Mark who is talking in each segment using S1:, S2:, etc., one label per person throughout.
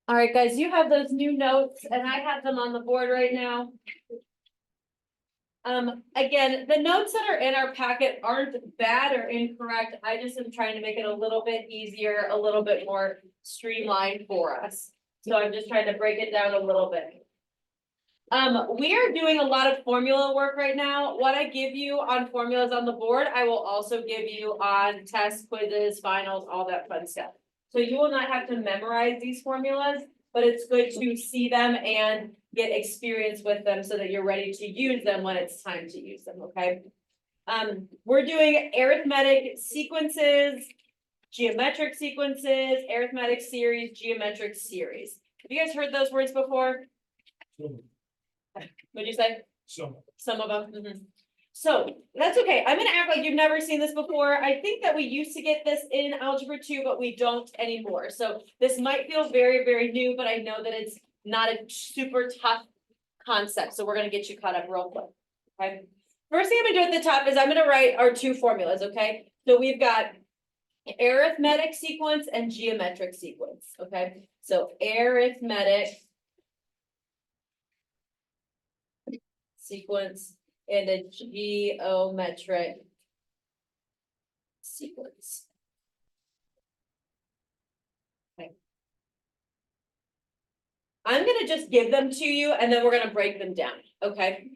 S1: All right, guys, you have those new notes and I have them on the board right now. Again, the notes that are in our packet aren't bad or incorrect. I just am trying to make it a little bit easier, a little bit more streamlined for us. So I'm just trying to break it down a little bit. We are doing a lot of formula work right now. What I give you on formulas on the board, I will also give you on tests, quizzes, finals, all that fun stuff. So you will not have to memorize these formulas, but it's good to see them and get experience with them so that you're ready to use them when it's time to use them, okay? We're doing arithmetic sequences, geometric sequences, arithmetic series, geometric series. Have you guys heard those words before? What'd you say? Some of them. Mm-hmm. So that's okay. I'm gonna act like you've never seen this before. I think that we used to get this in Algebra 2, but we don't anymore. So this might feel very, very new, but I know that it's not a super tough concept. So we're gonna get you caught up real quick. Okay. First thing I'm gonna do at the top is I'm gonna write our two formulas, okay? So we've got arithmetic sequence and geometric sequence, okay? So arithmetic sequence and a geometric sequence. Okay. I'm gonna just give them to you and then we're gonna break them down, okay?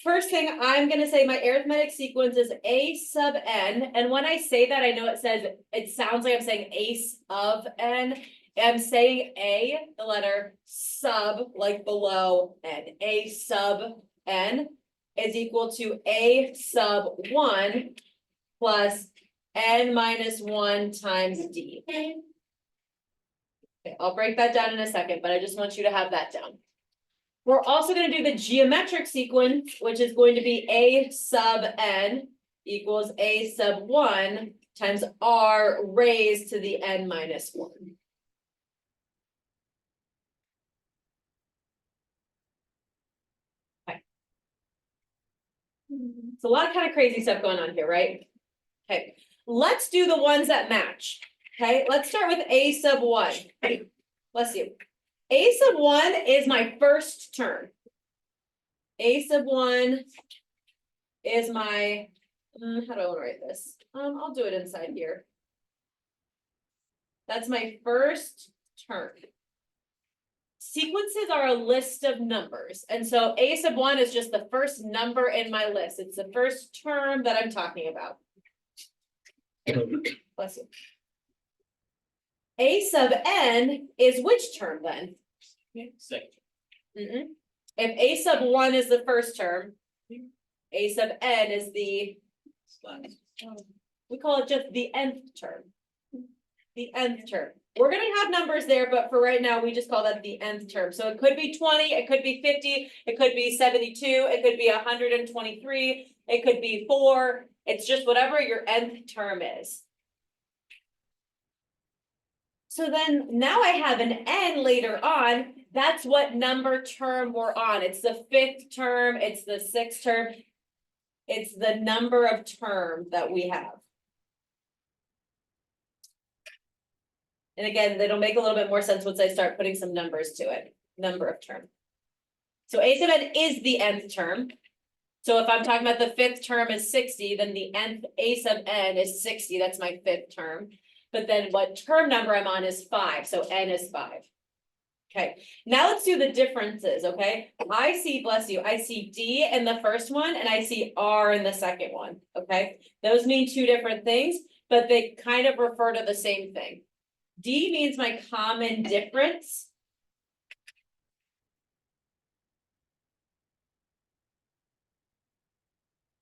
S1: First thing, I'm gonna say my arithmetic sequence is a sub n, and when I say that, I know it sounds like I'm saying ace of n. I'm saying a, the letter sub, like below n. A sub n is equal to a sub 1 plus n minus 1 times d. Okay, I'll break that down in a second, but I just want you to have that down. We're also going to do the geometric sequence, which is going to be a sub n equals a sub 1 times r raised to the n minus 1. Okay. It's a lot of kind of crazy stuff going on here, right? Okay, let's do the ones that match. Okay, let's start with a sub 1. Bless you. A sub 1 is my first term. A sub 1 is my, how do I want to write this? I'll do it inside here. That's my first term. Sequences are a list of numbers. And so a sub 1 is just the first number in my list. It's the first term that I'm talking about. Bless you. A sub n is which term then?
S2: Second.
S1: If a sub 1 is the first term, a sub n is the, we call it just the nth term. The nth term. We're going to have numbers there, but for right now, we just call that the nth term. So it could be 20, it could be 50, it could be 72, it could be 123, it could be 4. It's just whatever your nth term is. So then now I have an n later on. That's what number term we're on. It's the 5th term. It's the 6th term. It's the number of term that we have. And again, it'll make a little bit more sense once I start putting some numbers to it. Number of term. So a sub n is the nth term. So if I'm talking about the 5th term is 60, then the nth a sub n is 60. That's my 5th term. But then what term number I'm on is 5. So n is 5. Okay, now let's do the differences, okay? I see, bless you, I see D in the first one and I see R in the second one, okay? Those mean two different things, but they kind of refer to the same thing. D means my common difference.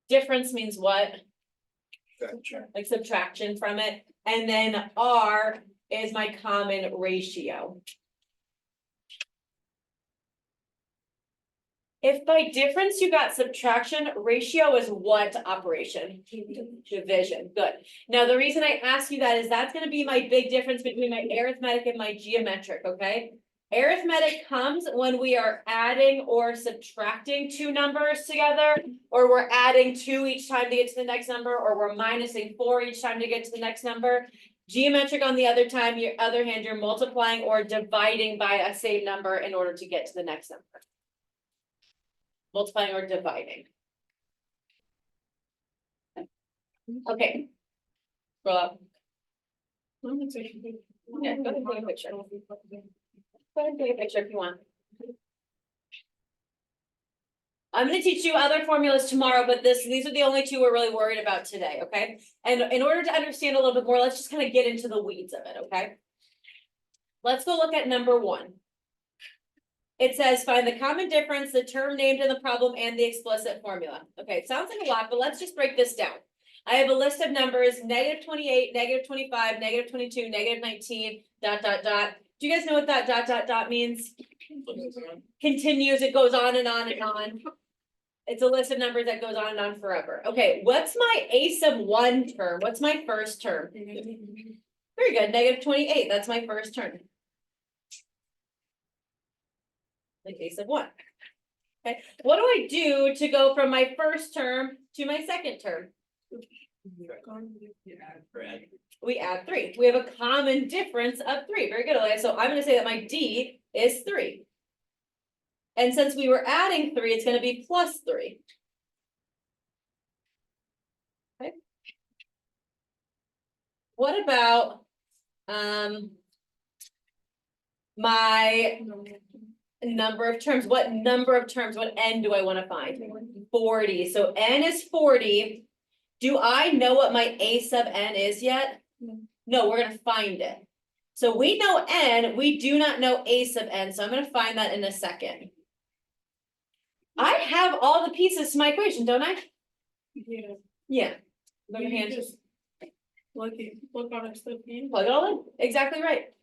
S1: Difference means what? Like subtraction from it. And then R is my common ratio. If by difference you got subtraction, ratio is what operation? Division. Good. Now, the reason I ask you that is that's going to be my big difference between my arithmetic and my geometric, okay? Arithmetic comes when we are adding or subtracting two numbers together, or we're adding 2 each time to get to the next number, or we're minusing 4 each time to get to the next number. Geometric on the other time, your other hand, you're multiplying or dividing by a same number in order to get to the next number. Multiplying or dividing. Okay. Scroll up. Yeah, go ahead and take a picture. Go ahead and take a picture if you want. I'm gonna teach you other formulas tomorrow, but these are the only two we're really worried about today, okay? And in order to understand a little bit more, let's just kind of get into the weeds of it, okay? Let's go look at number 1. It says, find the common difference, the term named in the problem, and the explicit formula. Okay, it sounds like a lot, but let's just break this down. I have a list of numbers, -28, -25, -22, -19, ... Do you guys know what that ... means? Continues, it goes on and on and on. It's a list of numbers that goes on and on forever. Okay, what's my a sub 1 term? What's my first term? Very good, -28, that's my first term. Like a sub 1. Okay, what do I do to go from my first term to my second term? We add 3. We have a common difference of 3. Very good, Olivia. So I'm gonna say that my D is 3. And since we were adding 3, it's gonna be plus 3. Okay. What about my number of terms? What number of terms, what n do I want to find? 40. So n is 40. Do I know what my a sub n is yet? No, we're gonna find it. So we know n, we do not know a sub n, so I'm gonna find that in a second. I have all the pieces to my equation, don't I?
S2: Yeah.
S1: Yeah. Look
S2: You
S1: at hand.
S2: just look on it, stuff in.
S1: Plug it all in, exactly right.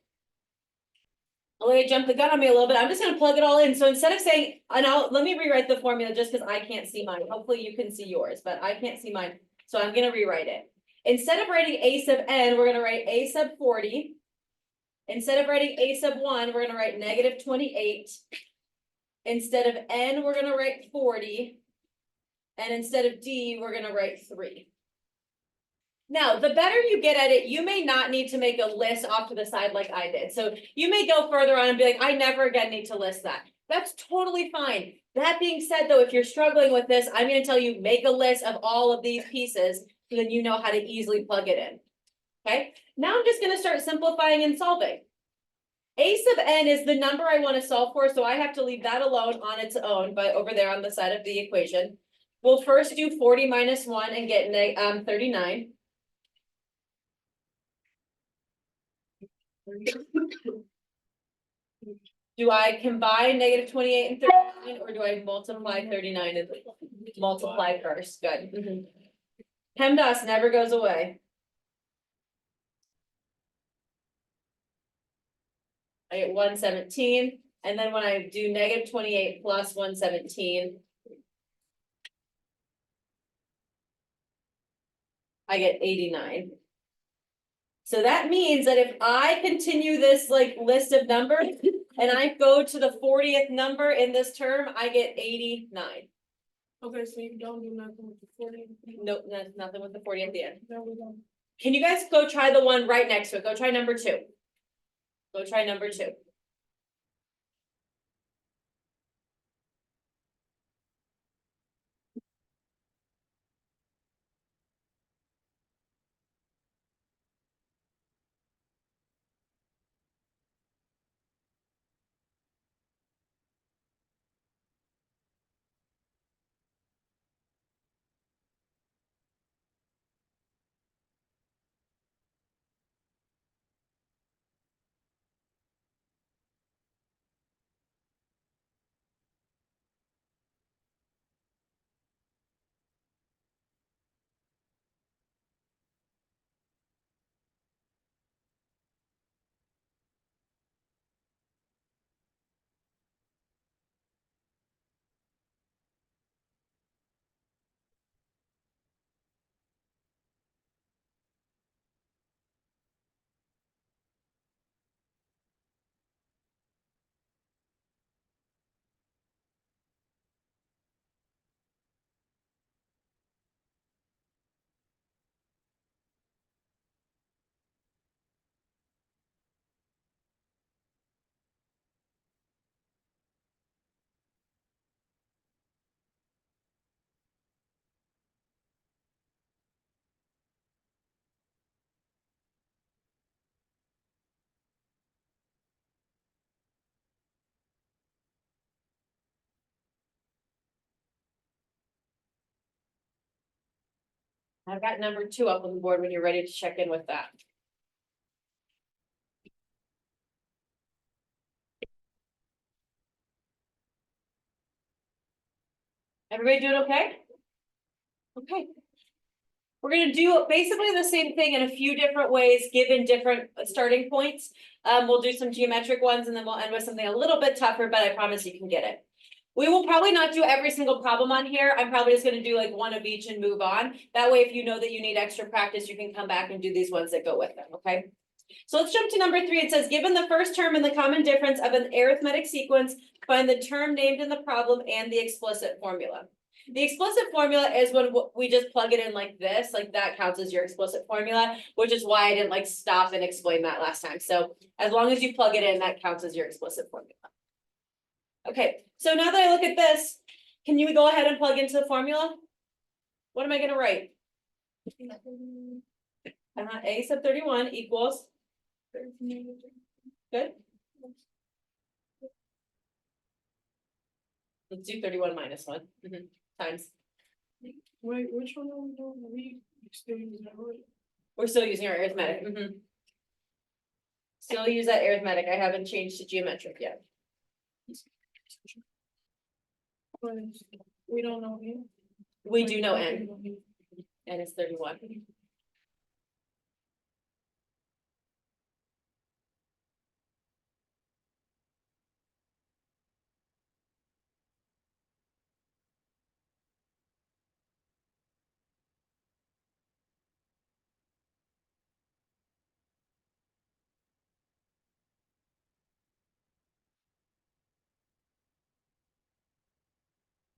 S1: Olivia jumped the gun on me a little bit. I'm just gonna plug it all in. So instead of saying, and let me rewrite the formula just because I can't see mine. Hopefully you can see yours, but I can't see mine. So I'm gonna rewrite it. Instead of writing a sub n, we're gonna write a sub 40. Instead of writing a sub 1, we're gonna write -28. Instead of n, we're gonna write 40. And instead of d, we're gonna write 3. Now, the better you get at it, you may not need to make a list off to the side like I did. So you may go further on and be like, I never again need to list that. That's totally fine. That being said, though, if you're struggling with this, I'm going to tell you, make a list of all of these pieces so then you know how to easily plug it in. Okay, now I'm just going to start simplifying and solving. A sub n is the number I want to solve for, so I have to leave that alone on its own, but over there on the side of the equation. We'll first do 40 minus 1 and get 39. Do I combine -28 and 39, or do I multiply 39 and multiply first? Good. PEMDAS never goes away. I get 117, and then when I do -28 plus 117, I get 89. So that means that if I continue this like list of numbers and I go to the 40th number in this term, I get 89.
S2: Okay, so you don't do nothing with the 40.
S1: Nope, nothing with the 40 at the end.
S2: No, we don't.
S1: Can you guys go try the one right next to it? Go try number 2. Go try number 2. I've got number 2 up on the board when you're ready to check in with that. Everybody doing okay? Okay. We're gonna do basically the same thing in a few different ways, given different starting points. We'll do some geometric ones and then we'll end with something a little bit tougher, but I promise you can get it. We will probably not do every single problem on here. I'm probably just gonna do like one of each and move on. That way, if you know that you need extra practice, you can come back and do these ones that go with them, okay? So let's jump to number 3. It says, given the first term and the common difference of an arithmetic sequence, find the term named in the problem and the explicit formula. The explicit formula is when we just plug it in like this, like that counts as your explicit formula, which is why I didn't like stop and explain that last time. So as long as you plug it in, that counts as your explicit formula. Okay, so now that I look at this, can you go ahead and plug into the formula? What am I gonna write? A sub 31 equals, good? Let's do 31 minus 1 times.
S2: Wait, which one are we doing? We experienced that already.
S1: We're still using our arithmetic. Still use that arithmetic. I haven't changed to geometric yet.
S2: But we don't know here.
S1: We do know n, and it's 31.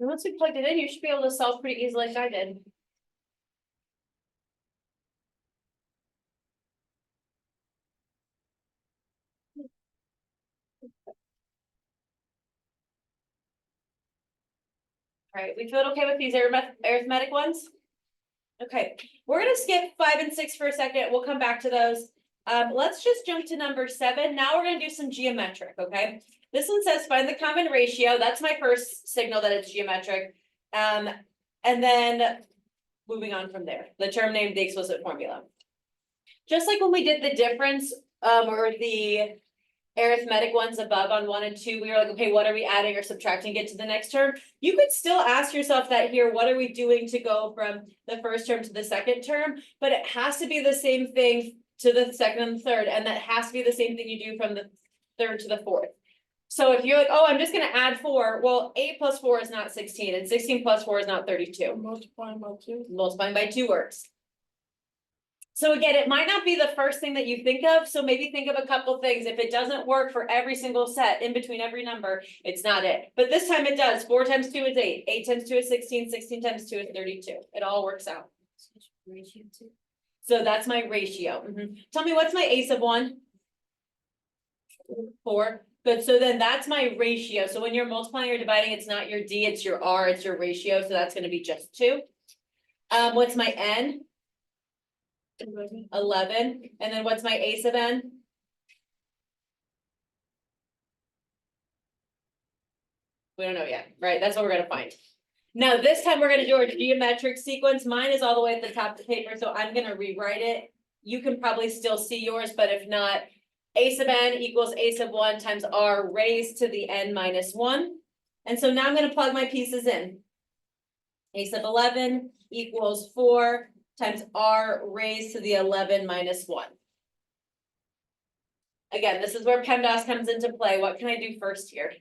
S1: And once we plugged it in, you should be able to solve pretty easily like I did. All right, we feel okay with these arithmetic ones? Okay, we're gonna skip 5 and 6 for a second. We'll come back to those. Let's just jump to number 7. Now we're gonna do some geometric, okay? This one says find the common ratio. That's my first signal that it's geometric. And then moving on from there, the term named the explicit formula. Just like when we did the difference, or the arithmetic ones above on 1 and 2, we were like, okay, what are we adding or subtracting to get to the next term? You could still ask yourself that here, what are we doing to go from the first term to the second term? But it has to be the same thing to the second and the third, and that has to be the same thing you do from the third to the fourth. So if you're like, oh, I'm just gonna add 4, well, 8 plus 4 is not 16, and 16 plus 4 is not 32.
S2: Multiplying by 2.
S1: Multiplying by 2 works. So again, it might not be the first thing that you think of, so maybe think of a couple things. If it doesn't work for every single set in between every number, it's not it. But this time it does. 4 times 2 is 8, 8 times 2 is 16, 16 times 2 is 32. It all works out. So that's my ratio. Tell me, what's my a sub 1? 4. Good, so then that's my ratio. So when you're multiplying or dividing, it's not your D, it's your R, it's your ratio, so that's gonna be just 2. What's my N? 11, and then what's my a sub n? We don't know yet, right? That's what we're gonna find. Now, this time we're gonna do our geometric sequence. Mine is all the way at the top of the paper, so I'm gonna rewrite it. You can probably still see yours, but if not, a sub n equals a sub 1 times r raised to the n minus 1. And so now I'm gonna plug my pieces in. A sub 11 equals 4 times r raised to the 11 minus 1. Again, this is where PEMDAS comes into play. What can I do first here?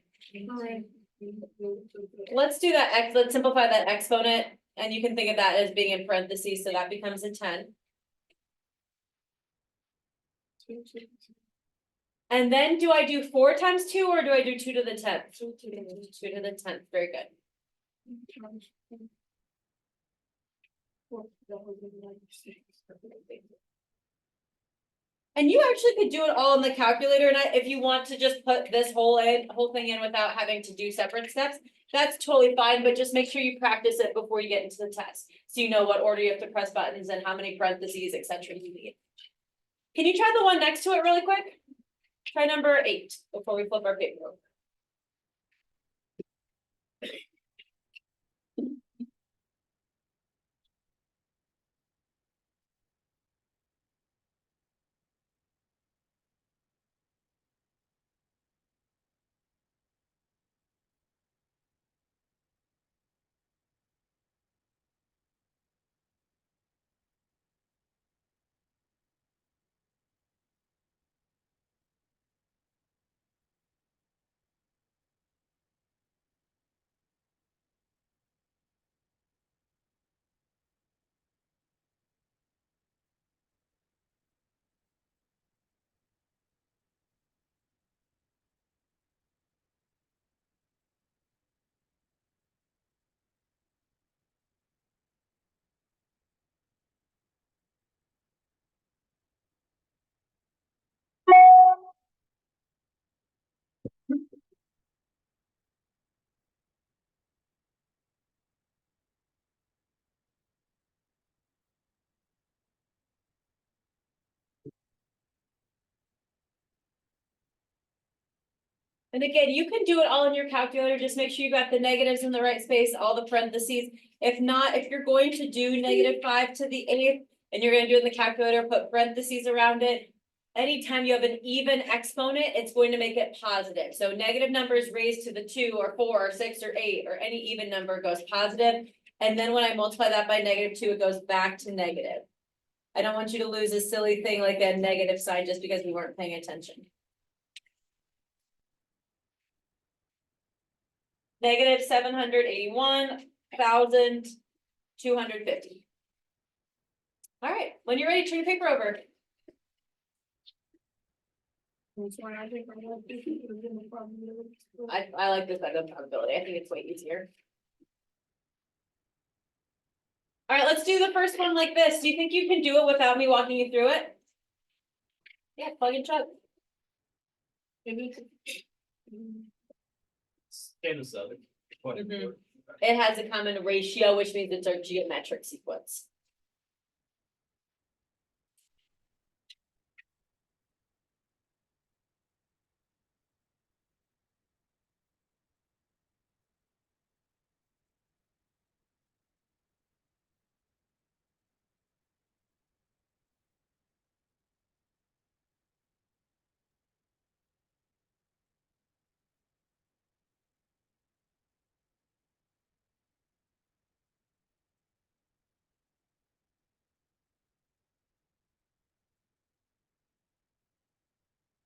S1: Let's do that x, let's simplify that exponent, and you can think of that as being in parentheses, so that becomes a 10. And then do I do 4 times 2 or do I do 2 to the 10th? 2 to the 10th, very good. And you actually could do it all in the calculator, and if you want to just put this whole thing in without having to do separate steps, that's totally fine, but just make sure you practice it before you get into the test. So you know what order you have to press buttons and how many parentheses, etc. you need. Can you try the one next to it really quick? Try number 8 before we flip our paper over. And again, you can do it all in your calculator, just make sure you got the negatives in the right space, all the parentheses. If not, if you're going to do -5 to the 8th, and you're gonna do it in the calculator, put parentheses around it. Anytime you have an even exponent, it's going to make it positive, so negative numbers raised to the 2 or 4 or 6 or 8, or any even number goes positive. And then when I multiply that by -2, it goes back to negative. I don't want you to lose a silly thing like a negative sign just because we weren't paying attention. -781,250. All right, when you're ready, turn your paper over.
S2: I'm sorry, I think I want this, and then the probability.
S1: I like this better than probability. I think it's way easier. All right, let's do the first one like this. Do you think you can do it without me walking you through it? Yeah, plug and chug.
S2: And it's.
S3: And a seven.
S1: Mhm. It has a common ratio, which means it's our geometric sequence.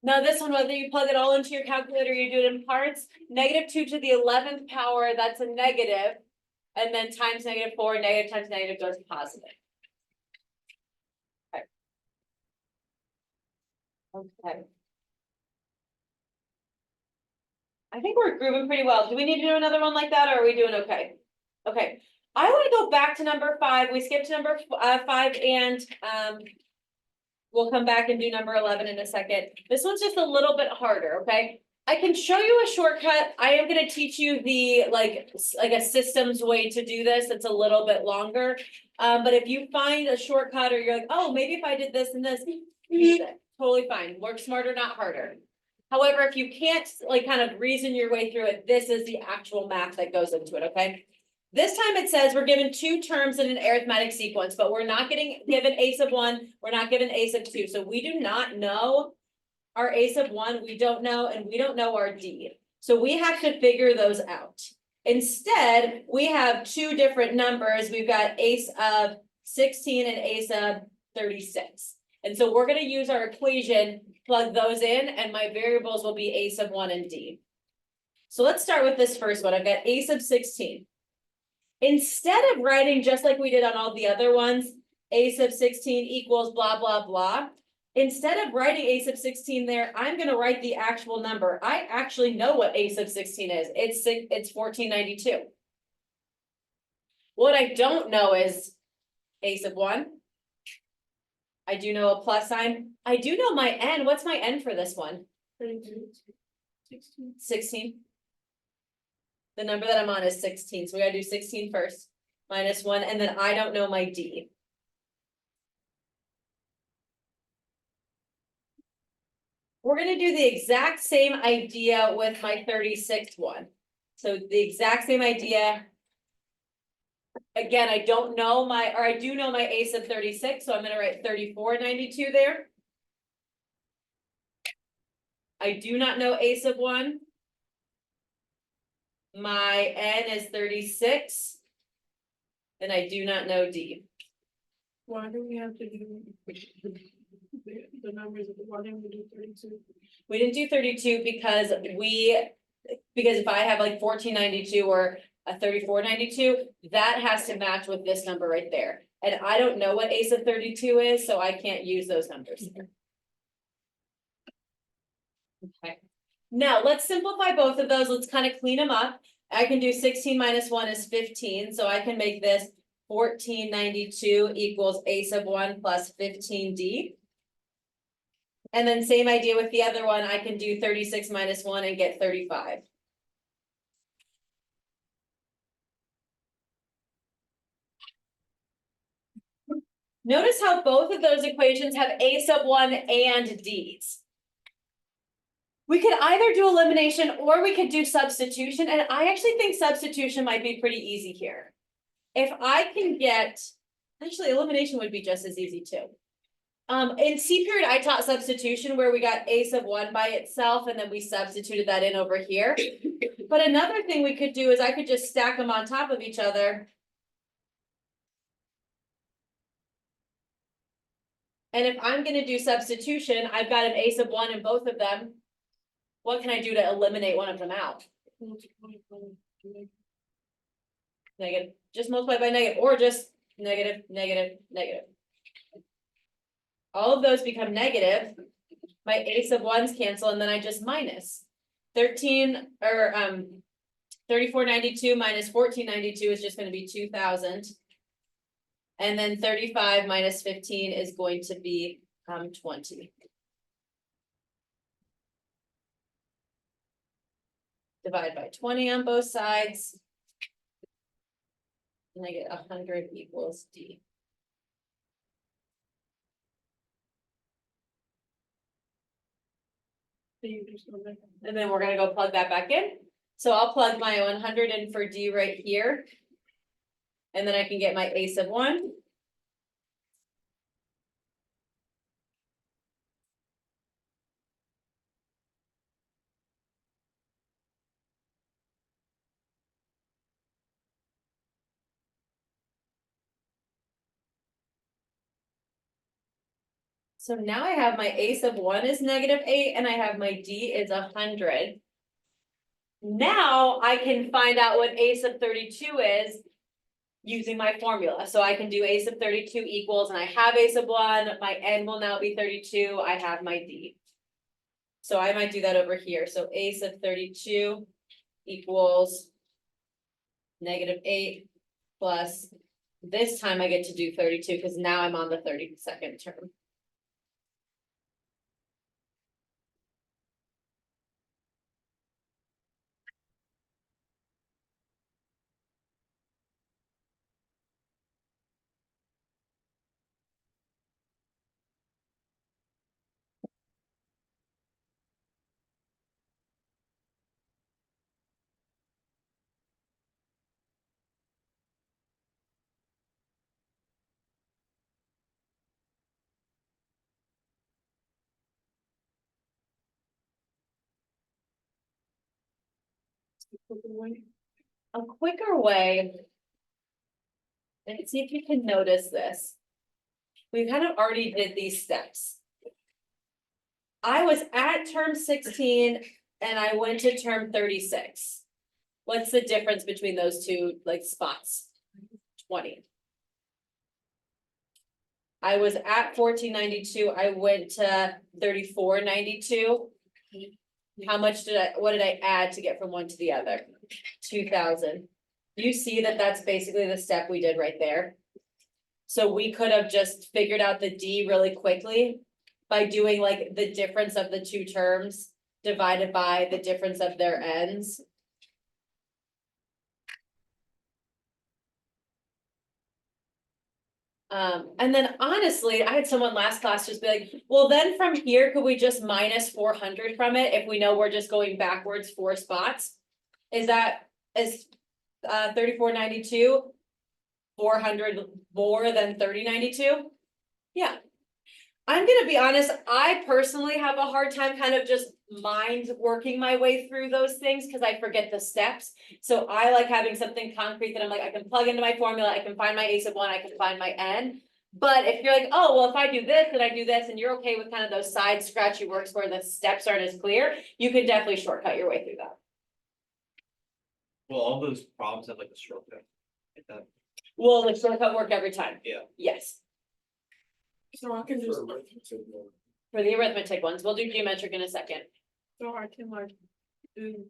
S1: Now this one, whether you plug it all into your calculator, or you do it in parts, -2 to the 11th power, that's a negative. And then times -4, negative times negative goes positive. Okay. Okay. I think we're grooving pretty well. Do we need to do another one like that, or are we doing okay? Okay, I want to go back to number 5. We skipped number 5 and we'll come back and do number 11 in a second. This one's just a little bit harder, okay? I can show you a shortcut. I am gonna teach you the like a systems way to do this. It's a little bit longer. But if you find a shortcut or you're like, oh, maybe if I did this and this, use it. Totally fine. Work smarter, not harder. However, if you can't like kind of reason your way through it, this is the actual math that goes into it, okay? This time it says we're given 2 terms in an arithmetic sequence, but we're not given a sub 1, we're not given a sub 2. So we do not know our a sub 1, we don't know, and we don't know our d. So we have to figure those out. Instead, we have 2 different numbers. We've got a sub 16 and a sub 36. And so we're gonna use our equation, plug those in, and my variables will be a sub 1 and d. So let's start with this first one. I've got a sub 16. Instead of writing just like we did on all the other ones, a sub 16 equals blah, blah, blah. Instead of writing a sub 16 there, I'm gonna write the actual number. I actually know what a sub 16 is. It's 1492. What I don't know is a sub 1. I do know a plus sign. I do know my n. What's my n for this one? 16. The number that I'm on is 16, so we gotta do 16 first, minus 1, and then I don't know my d. We're gonna do the exact same idea with my 36th one. So the exact same idea. Again, I don't know I do know my a sub 36, so I'm gonna write 3492 there. I do not know a sub 1. My n is 36. And I do not know d.
S2: Why do we have to do the numbers, why didn't we do 32?
S1: We didn't do 32 because if I have like 1492 or a 3492, that has to match with this number right there. And I don't know what a sub 32 is, so I can't use those numbers. Okay. Now let's simplify both of those. Let's kind of clean them up. I can do 16 minus 1 is 15, so I can make this 1492 equals a sub 1 plus 15d. And then same idea with the other one, I can do 36 minus 1 and get 35. Notice how both of those equations have a sub 1 and d's. We could either do elimination or we could do substitution, and I actually think substitution might be pretty easy here. If I can get, actually elimination would be just as easy too. In C period, I taught substitution where we got a sub 1 by itself and then we substituted that in over here. But another thing we could do is I could just stack them on top of each other. And if I'm gonna do substitution, I've got an a sub 1 in both of them. What can I do to eliminate one of them out? Negative, just multiply by negative, or just negative, negative, negative. All of those become negative. My a sub 1s cancel, and then I just minus. 3492 minus 1492 is just gonna be 2000. And then 35 minus 15 is going to be 20. Divide by 20 on both sides. And I get 100 equals D. And then we're gonna go plug that back in. So I'll plug my 100 in for D right here. And then I can get my a sub 1. So now I have my a sub 1 is -8 and I have my D is 100. Now I can find out what a sub 32 is using my formula. So I can do a sub 32 equals, and I have a sub 1, my N will now be 32, I have my D. So I might do that over here. So a sub 32 equals -8 plus, this time I get to do 32 because now I'm on the 32nd term. A quicker way. And see if you can notice this. We kind of already did these steps. I was at term 16 and I went to term 36. What's the difference between those two like spots? 20. I was at 1492, I went to 3492. How much what did I add to get from one to the other? 2000. You see that that's basically the step we did right there. So we could have just figured out the D really quickly by doing like the difference of the two terms divided by the difference of their ends. And then honestly, I had someone last class just be like, well, then from here, could we just minus 400 from it if we know we're just going backwards 4 spots? Is 3492 400 more than 3092? Yeah. I'm gonna be honest, I personally have a hard time kind of just mind working my way through those things because I forget the steps. So I like having something concrete that I'm like, I can plug into my formula, I can find my a sub 1, I can find my N. But if you're like, oh, well, if I do this and I do this, and you're okay with kind of those side scratchy works where the steps aren't as clear, you can definitely shortcut your way through that.
S3: Well, all those problems have like a shortcut. Like that.
S1: Will the shortcut work every time?
S3: Yeah.
S1: Yes.
S2: So I can just,
S1: For the arithmetic ones, we'll do geometric in a second.
S2: so I can like do,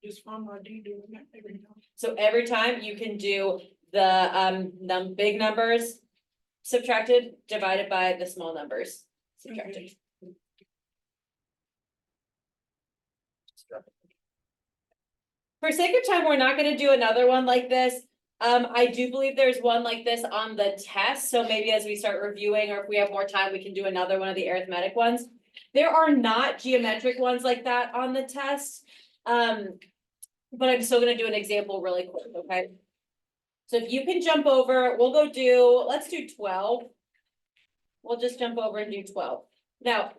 S2: just find my D doing that every time.
S1: So every time you can do the big numbers subtracted divided by the small numbers subtracted. For sake of time, we're not gonna do another one like this. I do believe there's one like this on the test, so maybe as we start reviewing, or if we have more time, we can do another one of the arithmetic ones. There are not geometric ones like that on the test. But I'm still gonna do an example really quick, okay? So if you can jump over, let's do 12. We'll just jump over and do 12. Now,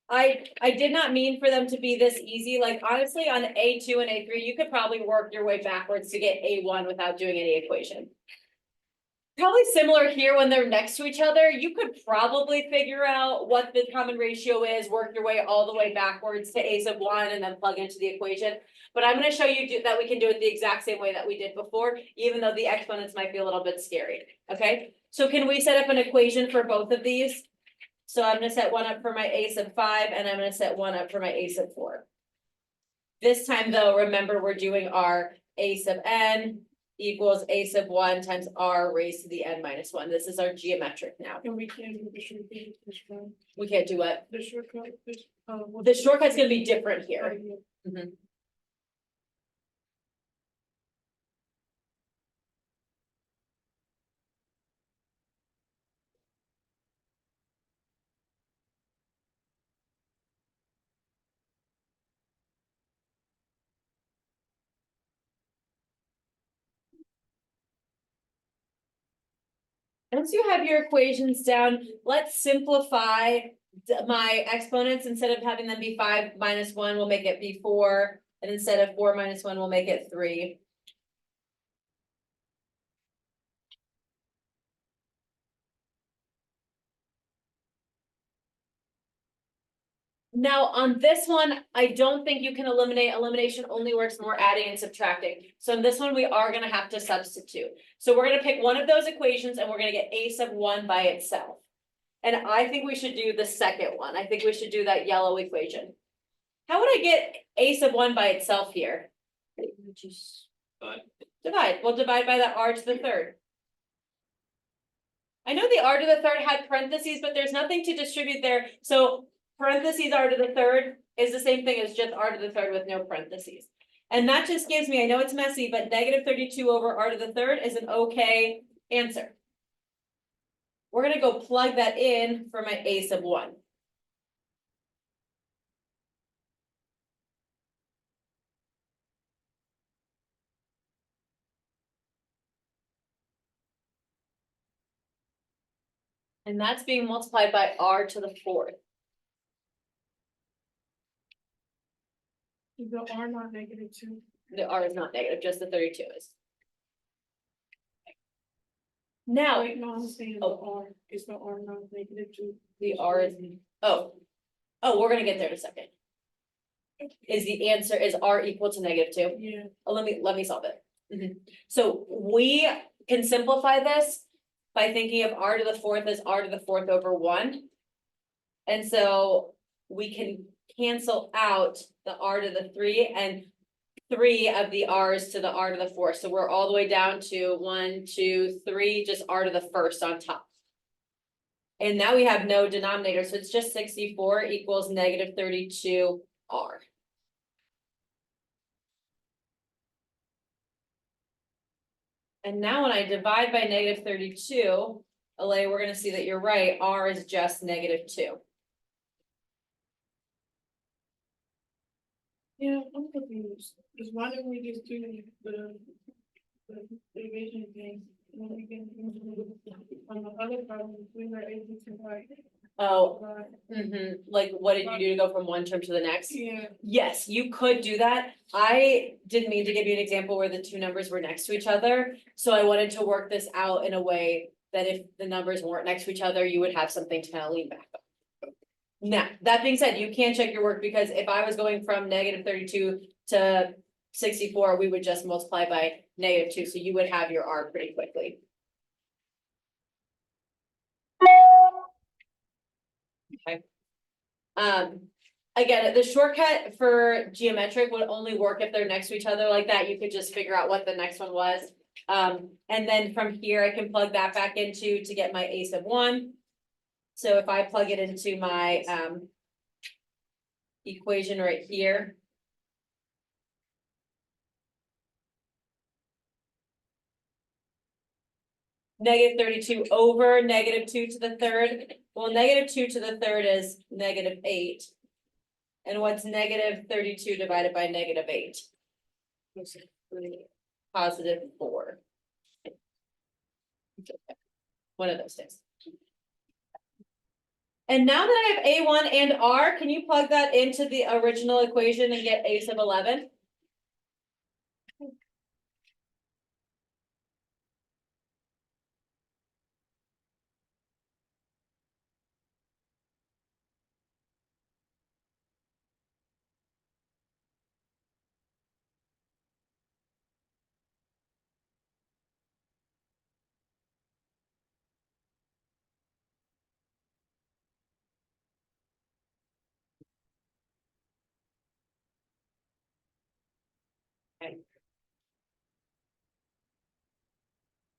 S1: I did not mean for them to be this easy, like honestly, on A2 and A3, you could probably work your way backwards to get A1 without doing any equation. Probably similar here when they're next to each other, you could probably figure out what the common ratio is, work your way all the way backwards to A sub 1 and then plug into the equation. But I'm gonna show you that we can do it the exact same way that we did before, even though the exponents might be a little bit scary, okay? So can we set up an equation for both of these? So I'm gonna set one up for my A sub 5 and I'm gonna set one up for my A sub 4. This time though, remember we're doing our A sub n equals A sub 1 times r raised to the n minus 1. This is our geometric now.
S2: And we can't do the shortcut this one.
S1: We can't do what?
S2: The shortcut, this,
S1: The shortcut's gonna be different here.
S2: Right here.
S1: Mhm. Once you have your equations down, let's simplify my exponents. Instead of having them be 5 minus 1, we'll make it be 4. And instead of 4 minus 1, we'll make it 3. Now, on this one, I don't think you can eliminate. Elimination only works when we're adding and subtracting. So in this one, we are gonna have to substitute. So we're gonna pick one of those equations and we're gonna get A sub 1 by itself. And I think we should do the second one. I think we should do that yellow equation. How would I get A sub 1 by itself here?
S3: But
S1: Divide. We'll divide by the r to the third. I know the r to the third had parentheses, but there's nothing to distribute there. So parentheses r to the third is the same thing as just r to the third with no parentheses. And that just gives me, I know it's messy, but negative 32 over r to the third is an okay answer. We're gonna go plug that in for my A sub 1. And that's being multiplied by r to the fourth.
S2: Is the R not -2?
S1: The r is not negative, just the 32 is. Now,
S2: Wait, no, I'm saying the R, is the R not -2?
S1: the r is, oh, we're gonna get there in a second. Is the answer, is r equal to -2?
S2: Yeah,
S1: Oh, let me solve it. So we can simplify this by thinking of r to the fourth as r to the fourth over 1. And so we can cancel out the r to the 3 and 3 of the r's to the r to the 4. So we're all the way down to 1, 2, 3, just r to the first on top. And now we have no denominator, so it's just 64 equals -32 r. And now when I divide by -32, Alea, we're gonna see that you're right, r is just -2.
S2: yeah, I'm confused, because why don't we just do the division thing? When we get on the other problem, we were able to like.
S1: Oh,
S2: divide.
S1: like what did you do to go from one term to the next?
S2: Yeah,
S1: Yes, you could do that. I didn't mean to give you an example where the two numbers were next to each other. So I wanted to work this out in a way that if the numbers weren't next to each other, you would have something to kind of lean back on. Now, that being said, you can check your work because if I was going from -32 to 64, we would just multiply by -2, so you would have your r pretty quickly. Okay. Again, the shortcut for geometric would only work if they're next to each other like that. You could just figure out what the next one was. And then from here, I can plug that back into to get my A sub 1. So if I plug it into my equation right here. negative 32 over negative 2 to the third. Well, negative 2 to the third is negative 8. And what's negative 32 divided by negative 8? Positive 4. One of those things. And now that I have A1 and R, can you plug that into the original equation and get A sub 11?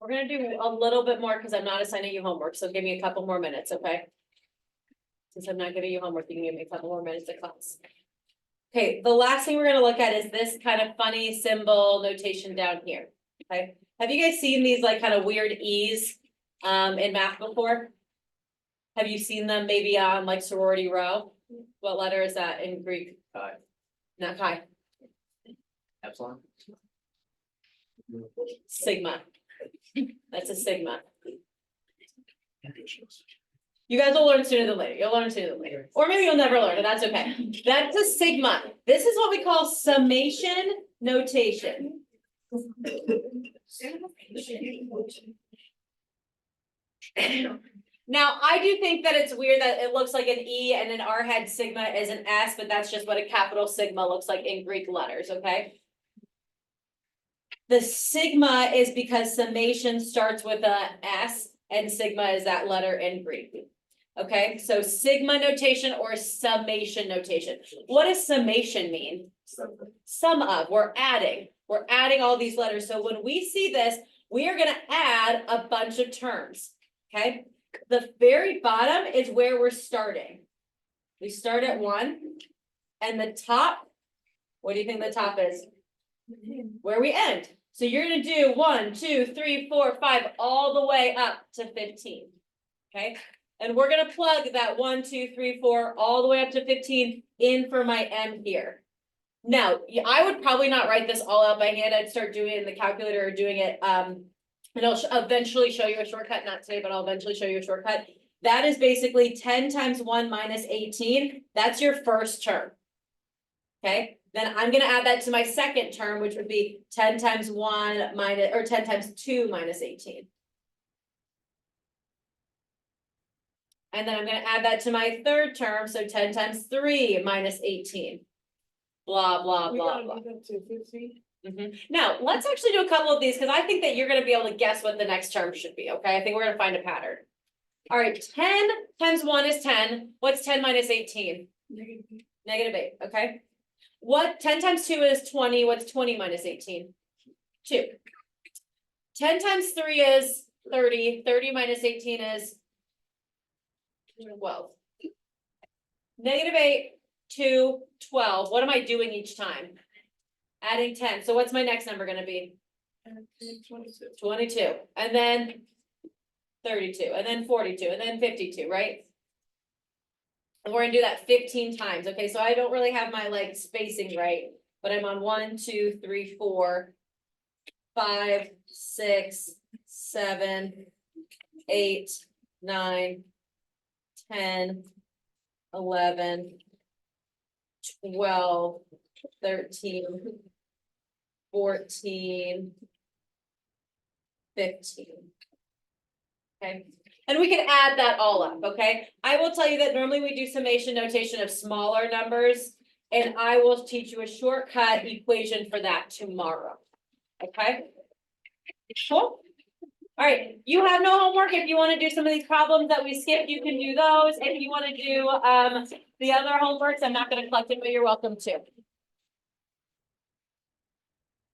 S1: We're gonna do a little bit more because I'm not assigning you homework, so give me a couple more minutes, okay? Since I'm not giving you homework, you can give me a couple more minutes of class. Okay, the last thing we're gonna look at is this kind of funny symbol notation down here, okay? Have you guys seen these like kind of weird E's in math before? Have you seen them maybe on like sorority row? What letter is that in Greek?
S3: Chi.
S1: Not chi,
S3: Epsilon.
S1: sigma. That's a sigma. You guys will learn sooner than later. You'll learn sooner than later. Or maybe you'll never learn, but that's okay. That's a sigma. This is what we call summation notation. Now, I do think that it's weird that it looks like an E and an R head sigma is an S, but that's just what a capital sigma looks like in Greek letters, okay? The sigma is because summation starts with a S and sigma is that letter in Greek. Okay, so sigma notation or summation notation. What does summation mean? Sum of, we're adding all these letters. So when we see this, we are gonna add a bunch of terms, okay? The very bottom is where we're starting. We start at 1 and the top, what do you think the top is? Where we end. So you're gonna do 1, 2, 3, 4, 5, all the way up to 15. Okay, and we're gonna plug that 1, 2, 3, 4, all the way up to 15 in for my M here. Now, I would probably not write this all out by hand. I'd start doing it in the calculator or doing it, and I'll eventually show you a shortcut, not today, but I'll eventually show you a shortcut. That is basically 10 times 1 minus 18. That's your first term. Okay, then I'm gonna add that to my second term, which would be 10 times 1 minus, or 10 times 2 minus 18. And then I'm gonna add that to my third term, so 10 times 3 minus 18. Blah, blah,
S2: We
S1: blah,
S2: gotta
S1: blah.
S2: leave it to 50.
S1: Now, let's actually do a couple of these, because I think that you're gonna be able to guess what the next term should be, okay? I think we're gonna find a pattern. All right, 10 times 1 is 10. What's 10 minus 18? Negative 8, okay? What 10 times 2 is 20. What's 20 minus 18? 2. 10 times 3 is 30. 30 minus 18 is 12. Negative 8, 2, 12. What am I doing each time? Adding 10. So what's my next number gonna be?
S2: 22.
S1: 22. And then 32. And then 42. And then 52, right? And we're gonna do that 15 times. Okay, so I don't really have my like spacing right, but I'm on 1, 2, 3, 4, 5, 6, 7, 8, 9, 10, 11, 12, 13, 14, 15. Okay. And we can add that all up, okay? I will tell you that normally we do summation notation of smaller numbers, and I will teach you a shortcut equation for that tomorrow. Okay? Cool. All right, you have no homework. If you want to do some of these problems that we skipped, you can do those. If you want to do the other homeworks, I'm not going to collect it, but you're welcome to.